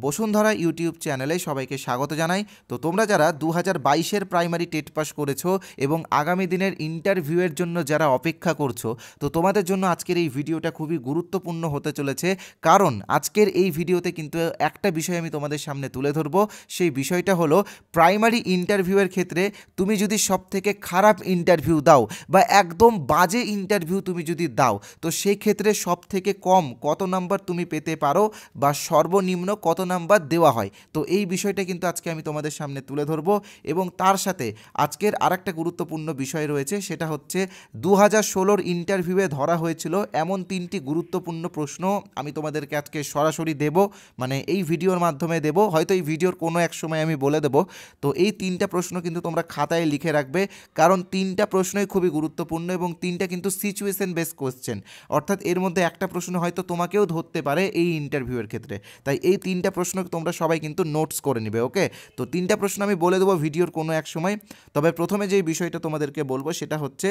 Bashundhara YouTube চ্যানেলে সবাইকে স্বাগত জানাই। তো তোমরা যারা 2022-এর প্রাইমারি টেট পাস করেছো এবং আগামী দিনের ইন্টারভিউয়ের জন্য যারা অপেক্ষা করছো, তো তোমাদের জন্য আজকের এই ভিডিওটা খুবই গুরুত্বপূর্ণ হতে চলেছে। কারণ আজকের এই ভিডিওতে কিন্তু একটা বিষয় আমি তোমাদের সামনে তুলে ধরবো। সেই বিষয়টা হলো প্রাইমারি ইন্টারভিউয়ের ক্ষেত্রে তুমি যদি সবথেকে খারাপ ইন্টারভিউ দাও বা একদম বাজে ইন্টারভিউ তুমি যদি দাও, তো সেই ক্ষেত্রে সবথেকে কম কত নাম্বার তুমি পেতে পারো বা সর্বনিম্ন কত নাম্বার দেওয়া হয়। তো এই বিষয়টা কিন্তু আজকে আমি তোমাদের সামনে তুলে ধরবো এবং তার সাথে আজকের আরেকটা গুরুত্বপূর্ণ বিষয় রয়েছে, সেটা হচ্ছে 2016-র ইন্টারভিউয়ে ধরা হয়েছিল এমন 3টি গুরুত্বপূর্ণ প্রশ্ন আমি তোমাদেরকে আজকে সরাসরি দেব, মানে এই ভিডিওর মাধ্যমে দেব, হয়তো এই ভিডিওর কোনো এক সময় আমি বলে দেব। তো এই 3টা প্রশ্ন কিন্তু তোমরা খাতায় লিখে রাখবে, কারণ 3টা প্রশ্নই খুবই গুরুত্বপূর্ণ এবং 3টা কিন্তু সিচুয়েশন বেস কোশ্চেন, অর্থাৎ এর মধ্যে একটা প্রশ্ন হয়তো তোমাকেও ধরতে পারে এই ইন্টারভিউয়ের ক্ষেত্রে। তাই এই 3টা প্রশ্ন তোমরা সবাই কিন্তু নোটস করে নেবে। ওকে, তো 3টা প্রশ্ন আমি বলে দেবো ভিডিওর কোনো এক সময়। তবে প্রথমে যে বিষয়টা তোমাদেরকে বলবো সেটা হচ্ছে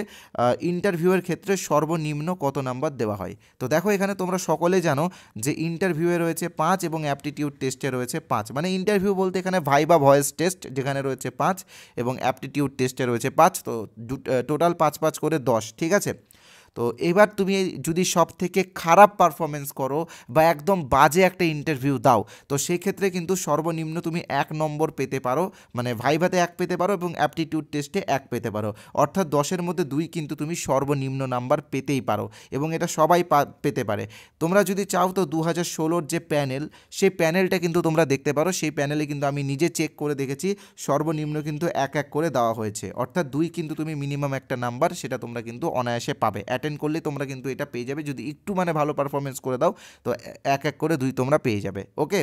ইন্টারভিউয়ের ক্ষেত্রে সর্বনিম্ন কত নাম্বার দেওয়া হয়। তো দেখো, এখানে তোমরা সকলে জানো যে ইন্টারভিউয়ে রয়েছে 5 এবং অ্যাপটিটিউড টেস্টে রয়েছে 5। মানে ইন্টারভিউ বলতে এখানে ভাইবা ভয়েস টেস্ট যেখানে রয়েছে 5 এবং অ্যাপটিটিউড টেস্টে রয়েছে 5। তো টোটাল 5 করে 10, ঠিক আছে। তো এবার তুমি যদি সব থেকে খারাপ পারফরমেন্স করো বা একদম বাজে একটা ইন্টারভিউ দাও, তো সেই ক্ষেত্রে কিন্তু সর্বনিম্ন তুমি 1 নম্বর পেতে পারো, মানে ভাইভাতে 1 পেতে পারো এবং অ্যাপটিটিউড টেস্টে 1 পেতে পারো। অর্থাৎ 10-এর মধ্যে 2 কিন্তু তুমি সর্বনিম্ন নাম্বার পেতেই পারো এবং এটা সবাই পেতে পারে। তোমরা যদি চাও তো 2016-র যে প্যানেল, সেই প্যানেলটা কিন্তু তোমরা দেখতে পারো। সেই প্যানেলে কিন্তু আমি নিজে চেক করে দেখেছি, সর্বনিম্ন কিন্তু 1 করে দেওয়া হয়েছে। অর্থাৎ 2 কিন্তু তুমি মিনিমাম একটা নাম্বার সেটা তোমরা কিন্তু অনায়াসে পাবে। অ্যাটেন্ড করলে তোমরা কিন্তু এটা পেয়ে যাবে, যদি একটু মানে ভালো পারফরমেন্স করে দাও তো 1 করে 2 তোমরা পেয়ে যাবে। ওকে,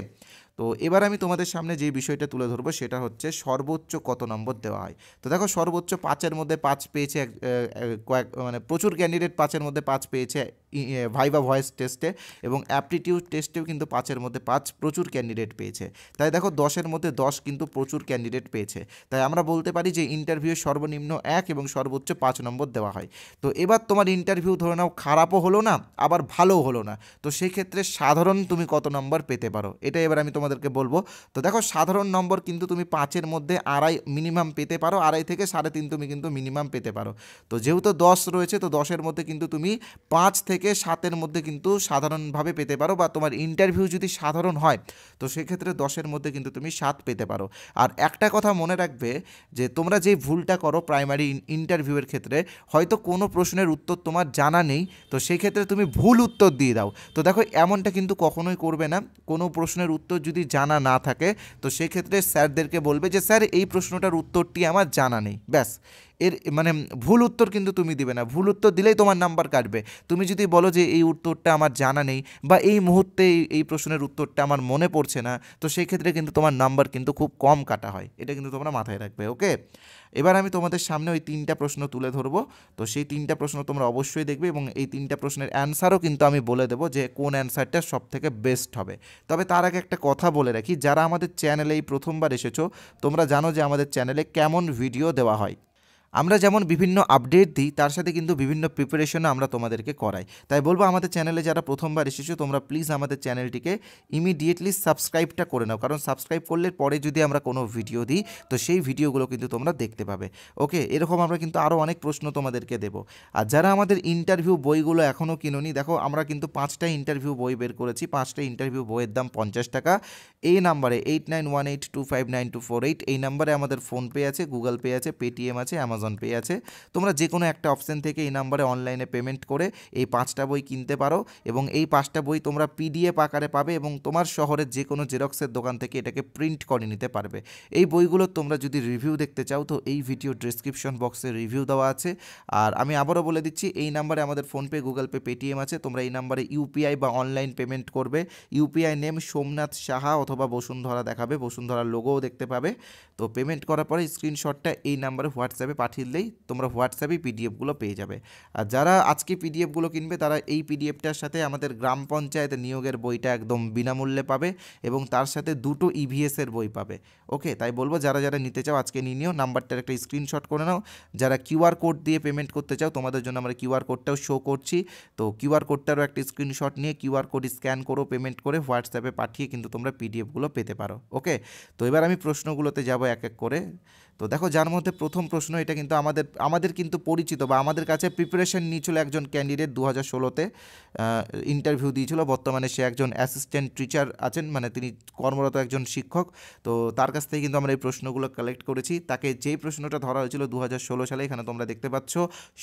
তো এবার আমি তোমাদের সামনে যে বিষয়টা তুলে ধরবো সেটা হচ্ছে সর্বোচ্চ কত নম্বর দেওয়া হয়। তো দেখো, সর্বোচ্চ 5-এর মধ্যে 5 পেয়েছে মানে প্রচুর ক্যান্ডিডেট 5-এর মধ্যে 5 পেয়েছে ভাইভা ভয়েস টেস্টে, এবং অ্যাপটিটিউড টেস্টেও কিন্তু 5-এর মধ্যে 5 প্রচুর ক্যান্ডিডেট পেয়েছে। তাই দেখো, 10-এর মধ্যে 10 কিন্তু প্রচুর ক্যান্ডিডেট পেয়েছে। তাই আমরা বলতে পারি যে ইন্টারভিউ সর্বনিম্ন 1 এবং সর্বোচ্চ 5 নম্বর দেওয়া হয়। তো এবার তোমার ইন্টারভিউ ধরে নাও খারাপও হলো না আবার ভালোও হলো না, তো সেই ক্ষেত্রে সাধারণ তুমি কত নম্বর পেতে পারো এটা এবার আমি তোমাদেরকে বলবো। তো দেখো, সাধারণ নম্বর কিন্তু তুমি 5-এর মধ্যে 2.5 মিনিমাম পেতে পারো, 2.5 থেকে 3.5 তুমি কিন্তু মিনিমাম পেতে পারো। তো যেহেতু 10 রয়েছে, তো 10-এর মধ্যে কিন্তু তুমি 5 থেকে 7-এর মধ্যে কিন্তু সাধারণভাবে পেতে পারো, বা তোমার ইন্টারভিউ যদি সাধারণ হয় তো সেক্ষেত্রে 10-এর মধ্যে কিন্তু তুমি 7 পেতে পারো। আর একটা কথা মনে রাখবে যে তোমরা যে ভুলটা করো প্রাইমারি ইন্টারভিউয়ের ক্ষেত্রে, হয়তো কোনো প্রশ্নের উত্তর তোমার জানা নেই, তো সেই ক্ষেত্রে তুমি ভুল উত্তর দিয়ে দাও। তো দেখো, এমনটা কিন্তু কখনোই করবে না। কোনো প্রশ্নের উত্তর যদি জানা না থাকে তো সেক্ষেত্রে স্যারদেরকে বলবে যে স্যার এই প্রশ্নটার উত্তরটি আমার জানা নেই, ব্যাস। এর মানে ভুল উত্তর কিন্তু তুমি দিবে না, ভুল উত্তর দিলেই তোমার নাম্বার কাটবে। তুমি যদি বলো যে এই উত্তরটা আমার জানা নেই বা এই মুহূর্তে এই প্রশ্নের উত্তরটা আমার মনে পড়ছে না, তো সেই ক্ষেত্রে কিন্তু তোমার নাম্বার কিন্তু খুব কম কাটা হয়। এটা কিন্তু তোমরা মাথায় রাখবে। ওকে, এবার আমি তোমাদের সামনে ওই 3টা প্রশ্ন তুলে ধরবো। তো সেই 3টা প্রশ্ন তোমরা অবশ্যই দেখবে এবং এই 3টা প্রশ্নের অ্যান্সারও কিন্তু আমি বলে দেবো যে কোন অ্যান্সারটা সব থেকে বেস্ট হবে। তবে তার আগে একটা কথা বলে রাখি, যারা আমাদের চ্যানেলে এই প্রথমবার এসেছো, তোমরা জানো যে আমাদের চ্যানেলে কেমন ভিডিও দেওয়া হয়। আমরা যেমন বিভিন্ন আপডেট দিই, তার সাথে কিন্তু বিভিন্ন প্রিপারেশনও আমরা তোমাদেরকে করাই। তাই বলবো, আমাদের চ্যানেলে যারা প্রথমবার এসেছো তোমরা প্লিজ আমাদের চ্যানেলটিকে ইমিডিয়েটলি সাবস্ক্রাইবটা করে নাও, কারণ সাবস্ক্রাইব করলে পরে যদি আমরা কোনো ভিডিও দিই তো সেই ভিডিওগুলো কিন্তু তোমরা দেখতে পাবে। ওকে, এরকম আমরা কিন্তু আরও অনেক প্রশ্ন তোমাদেরকে দেবো। আর যারা আমাদের ইন্টারভিউ বইগুলো এখনও কিনোনি, দেখো আমরা কিন্তু 5টা ইন্টারভিউ বই বের করেছি। 5টা ইন্টারভিউ বইয়ের দাম 50 টাকা। এই নাম্বারে 8918259248 এই নাম্বারে আমাদের ফোনপে আছে, গুগল পে আছে, পেটিএম আছে, অ্যামাজন পে আছে। তোমরা যে কোনো একটা অপশান থেকে এই নাম্বারে অনলাইনে পেমেন্ট করে এই 5টা বই কিনতে পারো এবং এই 5টা বই তোমরা পিডিএফ আকারে পাবে এবং তোমার শহরের যে কোনো জেরক্সের দোকান থেকে এটাকে প্রিন্ট করে নিতে পারবে। এই বইগুলো তোমরা যদি রিভিউ দেখতে চাও তো এই ভিডিও ডেসক্রিপশন বক্সে রিভিউ দেওয়া আছে। আর আমি আবারও বলে দিচ্ছি, এই নাম্বারে আমাদের ফোনপে, গুগল পে, পেটিএম আছে। তোমরা এই নাম্বারে ইউপিআই বা অনলাইন পেমেন্ট করবে। ইউপিআই নেম সোমনাথ সাহা অথবা বসুন্ধরা দেখাবে, বসুন্ধরার লোগোও দেখতে পাবে। তো পেমেন্ট করার পরে স্ক্রিনশটটা এই নাম্বারে হোয়াটসঅ্যাপে পাঠিয়ে দিলেই তোমরা হোয়াটসঅ্যাপেই পিডিএফগুলো পেয়ে যাবে। আর যারা আজকে পিডিএফগুলো কিনবে তারা এই পিডিএফটার সাথে আমাদের গ্রাম পঞ্চায়েত নিয়োগের বইটা একদম বিনামূল্যে পাবে এবং তার সাথে 2টো ইভিএসের বই পাবে। ওকে, তাই বলবো যারা যারা নিতে চাও আজকে নিয়ে নিও, নাম্বারটার একটা স্ক্রিনশট করে নাও। যারা কিউআর কোড দিয়ে পেমেন্ট করতে চাও তোমাদের জন্য আমরা কিউআর কোডটাও শো করছি, তো কিউআর কোডটারও একটা স্ক্রিনশট নিয়ে কিউআর কোড স্ক্যান করো, পেমেন্ট করে হোয়াটসঅ্যাপে পাঠিয়ে কিন্তু তোমরা পিডিএফগুলো পেতে পারো। ওকে, তো এবার আমি প্রশ্নগুলোতে যাব এক এক করে। তো দেখো, যার মধ্যে প্রথম প্রশ্ন, এটা কিন্তু আমাদের কিন্তু পরিচিত বা আমাদের কাছে প্রিপারেশন নিয়েছিল একজন ক্যান্ডিডেট 2016-তে ইন্টারভিউ দিয়েছিল। বর্তমানে সে একজন অ্যাসিস্ট্যান্ট টিচার আছেন, মানে তিনি কর্মরত একজন শিক্ষক। তো তার কাছ থেকে কিন্তু আমরা এই প্রশ্নগুলো কালেক্ট করেছি। তাকে যেই প্রশ্নটা ধরা হয়েছিল 2016 সালে, এখানে তোমরা দেখতে পাচ্ছ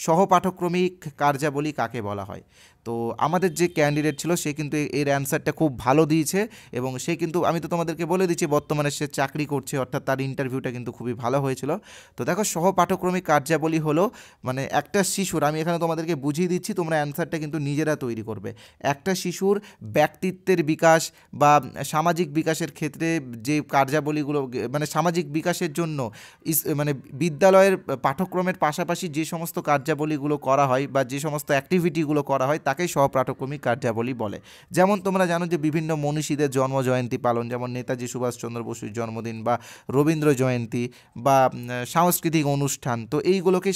সহপাঠক্রমিক কার্যাবলী কাকে বলা হয়। তো আমাদের যে ক্যান্ডিডেট ছিল সে কিন্তু এর অ্যান্সারটা খুব ভালো দিয়েছে এবং সে কিন্তু, আমি তো তোমাদেরকে বলে দিচ্ছি, বর্তমানে সে চাকরি করছে, অর্থাৎ তার ইন্টারভিউটা কিন্তু খুবই ভালো হয়েছিল। তো দেখো, সহপাঠক্রমিক কার্যাবলী হলো মানে একটা শিশুর, আমি এখানে তোমাদেরকে বুঝিয়ে দিচ্ছি, তোমরা অ্যান্সারটা কিন্তু নিজেরা তৈরি করবে। একটা শিশুর ব্যক্তিত্বের বিকাশ বা সামাজিক বিকাশের ক্ষেত্রে যে কার্যাবলীগুলো, মানে সামাজিক বিকাশের জন্য মানে বিদ্যালয়ের পাঠ্যক্রমের পাশাপাশি যে সমস্ত কার্যাবলীগুলো করা হয় বা যে সমস্ত অ্যাক্টিভিটিগুলো করা হয় তাকেই সহপাঠক্রমিক কার্যাবলী বলে। যেমন তোমরা জানো যে বিভিন্ন মনীষীদের জন্মজয়ন্তী পালন, যেমন নেতাজি সুভাষচন্দ্র বসুর জন্মদিন বা রবীন্দ্র জয়ন্তী বা সাংস্কৃতিক অনুষ্ঠান, তো এইগুলোকে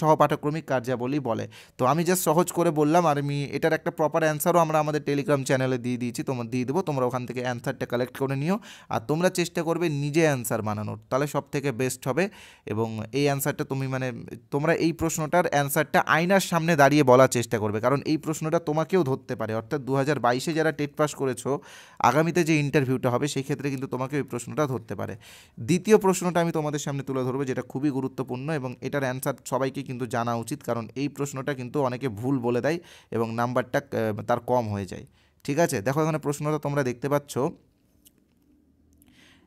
সহপাঠক্রমিক কার্যাবলী বলে। তো আমি জাস্ট সহজ করে বললাম, আর আমি এটার একটা প্রপার অ্যান্সারও আমরা আমাদের টেলিগ্রাম চ্যানেলে দিয়ে দিয়েছি, তোমরা দিয়ে দেবো, তোমরা ওখান থেকে অ্যান্সারটা কালেক্ট করে নিও। আর তোমরা চেষ্টা করবে নিজে অ্যান্সার বানানোর, তাহলে সব থেকে বেস্ট হবে। এবং এই অ্যান্সারটা তোমরা এই প্রশ্নটার অ্যান্সারটা আয়নার সামনে দাঁড়িয়ে বলার চেষ্টা করবে, কারণ এই প্রশ্নটা তোমাকেও ধরতে পারে। অর্থাৎ 2022-এ যারা টেট পাস করেছো, আগামীতে যে ইন্টারভিউটা হবে সেই ক্ষেত্রে কিন্তু তোমাকে এই প্রশ্নটা ধরতে পারে। দ্বিতীয় প্রশ্নটা আমি তোমাদের সামনে তুলে ধরবো, যেটা খুবই গুরুত্বপূর্ণ এবং এটার অ্যান্সার সবাইকে কিন্তু জানা উচিত, কারণ এই প্রশ্নটা কিন্তু অনেকে ভুল বলে দেয় এবং নাম্বারটা তার কম হয়ে যায়। ঠিক আছে, দেখো এখানে প্রশ্নটা তোমরা দেখতে পাচ্ছ,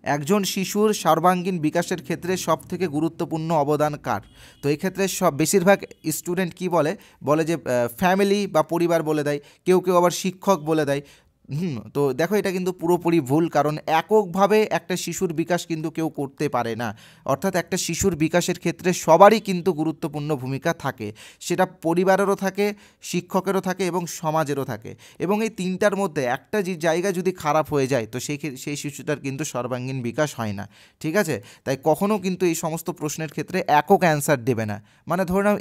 একজন শিশুর সর্বাঙ্গীন বিকাশের ক্ষেত্রে সবথেকে গুরুত্বপূর্ণ অবদান কার? তো এই ক্ষেত্রে বেশিরভাগ স্টুডেন্ট কি বলে যে ফ্যামিলি বা পরিবার বলে দেয়, কেউ কেউ আবার শিক্ষক বলে দেয়। তো দেখো, এটা কিন্তু পুরোপুরি ভুল, কারণ এককভাবে একটা শিশুর বিকাশ কিন্তু কেউ করতে পারে না। অর্থাৎ একটা শিশুর বিকাশের ক্ষেত্রে সবারই কিন্তু গুরুত্বপূর্ণ ভূমিকা থাকে, সেটা পরিবারেরও থাকে, শিক্ষকেরও থাকে এবং সমাজেরও থাকে। এবং এই তিনটার মধ্যে একটা যে জায়গা যদি খারাপ হয়ে যায়, তো সেই শিশুটার কিন্তু সর্বাঙ্গীন বিকাশ হয় না। ঠিক আছে, তাই কখনও কিন্তু এই সমস্ত প্রশ্নের ক্ষেত্রে একক অ্যান্সার দেবে না। মানে ধরে নাও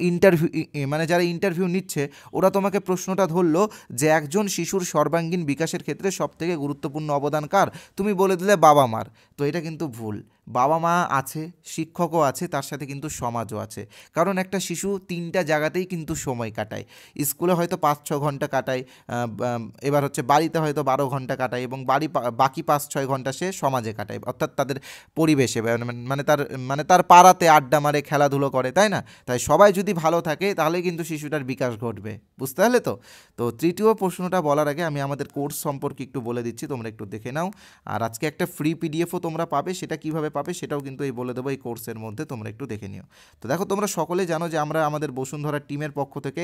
মানে যারা ইন্টারভিউ নিচ্ছে ওরা তোমাকে প্রশ্নটা ধরলো যে একজন শিশুর সর্বাঙ্গীন বিকাশের ক্ষেত্রে সবথেকে গুরুত্বপূর্ণ অবদান কার, তুমি বলে দিলে বাবা মার। তো এটা কিন্তু ভুল। বাবা মা আছে, শিক্ষকও আছে, তার সাথে কিন্তু সমাজও আছে। কারণ একটা শিশু তিনটা জায়গাতেই কিন্তু সময় কাটায়। স্কুলে হয়তো 5-6 ঘন্টা কাটায়, এবার হচ্ছে বাড়িতে হয়তো 12 ঘন্টা কাটায় এবং বাকি 5-6 ঘন্টা সে সমাজে কাটায়, অর্থাৎ তাদের পরিবেশে, মানে তার পাড়াতে আড্ডা মারে, খেলাধুলো করে, তাই না? তাই সবাই যদি ভালো থাকে তাহলে কিন্তু শিশুটার বিকাশ ঘটবে। বুঝতে পারলে তো? তো তৃতীয় প্রশ্নটা বলার আগে আমি আমাদের কোর্স সম্পর্কে একটু বলে দিচ্ছি, তোমরা একটু দেখে নাও। আর আজকে একটা ফ্রি পিডিএফও তোমরা পাবে, সেটা কিভাবে পাবে সেটাও কিন্তু এই বলে দেবো এই কোর্সের মধ্যে, তোমরা একটু দেখে নিও। তো দেখো, তোমরা সকলে জানো যে আমরা আমাদের বসুন্ধরা টিমের পক্ষ থেকে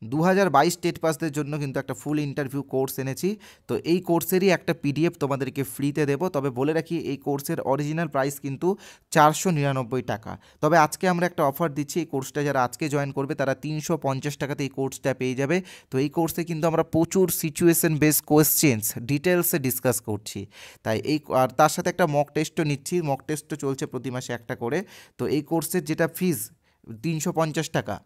2022 টেট পাসদের জন্য কিন্তু একটা ফুল ইন্টারভিউ কোর্স এনেছি। তো এই কোর্সেরই একটা পিডিএফ তোমাদেরকে ফ্রিতে দেবো। তবে বলে রাখি, এই কোর্সের অরিজিনাল প্রাইস কিন্তু 499 টাকা। তবে আজকে আমরা একটা অফার দিচ্ছি, এই কোর্সটা যারা আজকে জয়েন করবে তারা 350 টাকাতে এই কোর্সটা পেয়ে যাবে। তো এই কোর্সে কিন্তু আমরা প্রচুর সিচুয়েশন বেস কোয়েশ্চেন্স ডিটেলসে ডিসকাস করছি। তাই আর তার সাথে একটা মক টেস্টও নিচ্ছি, মক টেস্টও চলছে প্রতি মাসে একটা করে। তো এই কোর্সের যেটা ফিজ 350 টাকা,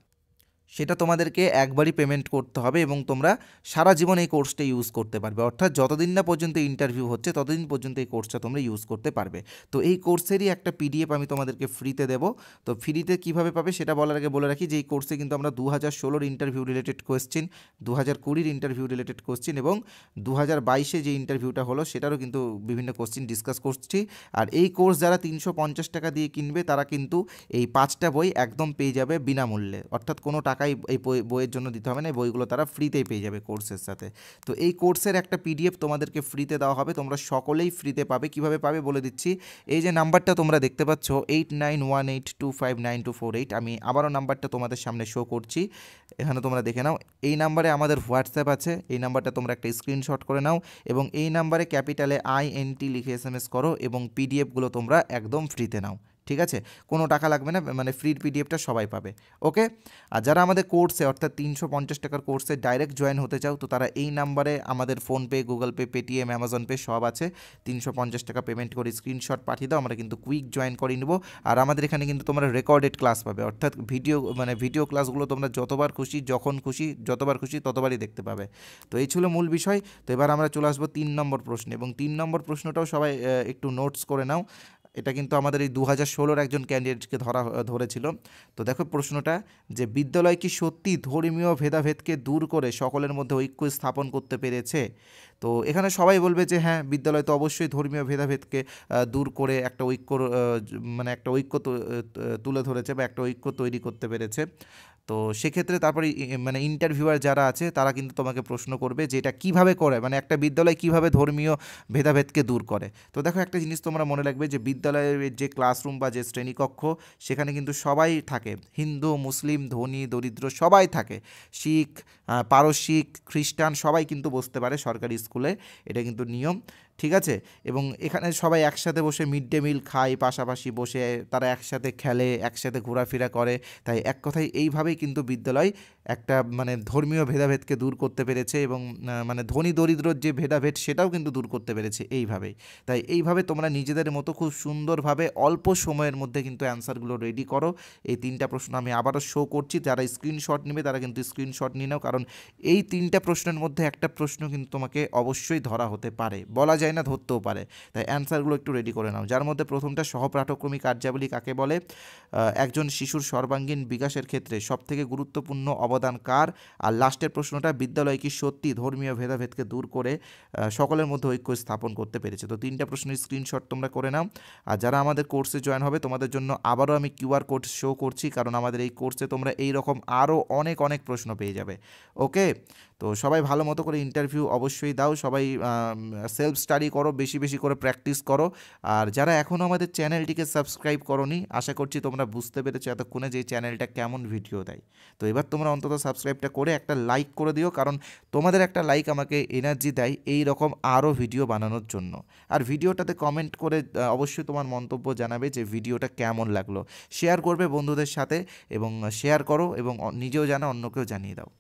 সেটা তোমাদেরকে একবারই পেমেন্ট করতে হবে এবং তোমরা সারা জীবন এই কোর্সটা ইউজ করতে পারবে। অর্থাৎ যতদিন না পর্যন্ত ইন্টারভিউ হচ্ছে ততদিন পর্যন্ত এই কোর্সটা তোমরা ইউজ করতে পারবে। তো এই কোর্সেরই একটা পিডিএফ আমি তোমাদেরকে ফ্রিতে দেবো। তো ফ্রিতে কীভাবে পাবে সেটা বলার আগে বলে রাখি যে এই কোর্সে কিন্তু আমরা 2016 interview related question, 2020 interview related question এবং 2022 যে ইন্টারভিউটা হলো সেটারও কিন্তু বিভিন্ন কোয়েশ্চেন ডিসকাস করছি। আর এই কোর্স যারা 350 টাকা দিয়ে কিনবে তারা কিন্তু এই 5টা বই একদম পেয়ে যাবে বিনামূল্যে, অর্থাৎ কোনো টাকাই এই বইয়ের জন্য দিতে হবে না, এই বইগুলো তারা ফ্রিতেই পেয়ে যাবে কোর্সের সাথে। তো এই কোর্সের একটা পিডিএফ তোমাদেরকে ফ্রিতে দেওয়া হবে, তোমরা সকলেই ফ্রিতে পাবে। কিভাবে পাবে বলে দিচ্ছি, এই যে নাম্বারটা তোমরা দেখতে পাচ্ছ 8918259248, আমি আবারও নাম্বারটা তোমাদের সামনে শো করছি, এখানে তোমরা দেখে নাও। এই নাম্বারে আমাদের হোয়াটসঅ্যাপ আছে, এই নাম্বারটা তোমরা একটা স্ক্রিনশট করে নাও এবং এই নাম্বারে ক্যাপিটালে INT লিখে SMS করো এবং পিডিএফগুলো তোমরা একদম ফ্রিতে নাও। ঠিক আছে, কোনো টাকা লাগবে না, মানে ফ্রির পিডিএফটা সবাই পাবে। ওকে, আর যারা আমাদের কোর্সে অর্থাৎ 350 টাকার কোর্সে ডাইরেক্ট জয়েন হতে চাও, তো তারা এই নাম্বারে আমাদের PhonePe, Google pay, Paytm, Amazon pay সব আছে, 350 টাকা পেমেন্ট করে স্ক্রিনশট পাঠিয়ে দাও, আমরা কিন্তু কুইক জয়েন করে নেব। আর আমাদের এখানে কিন্তু তোমরা রেকর্ডেড ক্লাস পাবে, অর্থাৎ ভিডিও ক্লাসগুলো তোমরা যতবার খুশি, যখন খুশি, যতবার খুশি ততবারই দেখতে পাবে। তো এই ছিল মূল বিষয়। তো এবার আমরা চলে আসবো 3 নম্বর প্রশ্নে, এবং 3 নম্বর প্রশ্নটাও সবাই একটু নোটস করে নাও। এটা কিন্তু আমাদের এই 2016-র একজন ক্যান্ডিডেটকে ধরেছিল। তো দেখো প্রশ্নটা, যে বিদ্যালয় কি সত্যি ধর্মীয় ভেদাভেদকে দূর করে সকলের মধ্যে ঐক্য স্থাপন করতে পেরেছে? তো এখানে সবাই বলবে যে হ্যাঁ, বিদ্যালয় তো অবশ্যই ধর্মীয় ভেদাভেদকে দূর করে একটা মানে একটা ঐক্য তুলে ধরেছে বা একটা ঐক্য তৈরি করতে পেরেছে। তো সেক্ষেত্রে তারপরে মানে ইন্টারভিউয়ার যারা আছে তারা কিন্তু তোমাকে প্রশ্ন করবে যে এটা কীভাবে করে, মানে একটা বিদ্যালয় কীভাবে ধর্মীয় ভেদাভেদকে দূর করে। তো দেখো একটা জিনিস তোমরা মনে রাখবে যে বিদ্যালয়ের যে ক্লাসরুম বা যে শ্রেণীকক্ষ, সেখানে কিন্তু সবাই থাকে, হিন্দু, মুসলিম, ধনী, দরিদ্র সবাই থাকে, শিখ, পারসিক, খ্রিস্টান সবাই কিন্তু বসতে পারে সরকারি স্কুলে, এটা কিন্তু নিয়ম, ঠিক আছে। এবং এখানে সবাই একসাথে বসে মিড ডে মিল খায়, পাশাপাশি বসে তারা একসাথে খেলে, একসাথে ঘোরাফেরা করে। তাই এক কথায় এইভাবেই কিন্তু বিদ্যালয় একটা মানে ধর্মীয় ভেদাভেদকে দূর করতে পেরেছে, এবং মানে ধনী দরিদ্রর যে ভেদাভেদ সেটাও কিন্তু দূর করতে পেরেছে এইভাবেই। তাই এইভাবে তোমরা নিজেদের মতো খুব সুন্দরভাবে অল্প সময়ের মধ্যে কিন্তু অ্যান্সারগুলো রেডি করো। এই 3টা প্রশ্ন আমি আবারও শো করছি, যারা স্ক্রিনশট নেবে তারা কিন্তু স্ক্রিনশট নিয়ে নাও, কারণ এই 3টা প্রশ্নের মধ্যে একটা প্রশ্ন কিন্তু তোমাকে অবশ্যই ধরা হতে পারে, বলা যায় না, ধরতেও পারে। তাই অ্যান্সারগুলো একটু রেডি করে নাও। যার মধ্যে প্রথমটা, সহপাঠক্রমী কার্যাবলী কাকে বলে? একজন শিশুর সর্বাঙ্গীন বিকাশের ক্ষেত্রে সবথেকে গুরুত্বপূর্ণ অবদান কার? আর লাস্টের প্রশ্নটা, বিদ্যালয় কি সত্যি ধর্মীয় ভেদাভেদকে দূর করে সকলের মধ্যে ঐক্য স্থাপন করতে পেরেছে? তো 3টা প্রশ্নের স্ক্রিনশট তোমরা করে নাও। আর যারা আমাদের কোর্সে জয়েন হবে, তোমাদের জন্য আবারও আমি কিউআর কোড শো করছি, কারণ আমাদের এই কোর্সে তোমরা এই রকম আরও অনেক অনেক প্রশ্ন পেয়ে যাবে। ওকে, তো সবাই ভালো মতো করে ইন্টারভিউ অবশ্যই দাও, সবাই সেলফ স্টাডি করো, বেশি বেশি করে প্র্যাকটিস করো। আর যারা এখনও আমাদের চ্যানেলটিকে সাবস্ক্রাইব করোনি, আশা করছি তোমরা বুঝতে পেরেছো এতক্ষণে যে এই চ্যানেলটা কেমন ভিডিও দেয়। তো এবার তোমরা অন্তত সাবস্ক্রাইবটা করে একটা লাইক করে দিও, কারণ তোমাদের একটা লাইক আমাকে এনার্জি দেয় এই রকম আরও ভিডিও বানানোর জন্য। আর ভিডিওটাতে কমেন্ট করে অবশ্যই তোমার মন্তব্য জানাবে যে ভিডিওটা কেমন লাগলো, শেয়ার করবে বন্ধুদের সাথে, এবং শেয়ার করো এবং নিজেও জানো, অন্যকেও জানিয়ে দাও।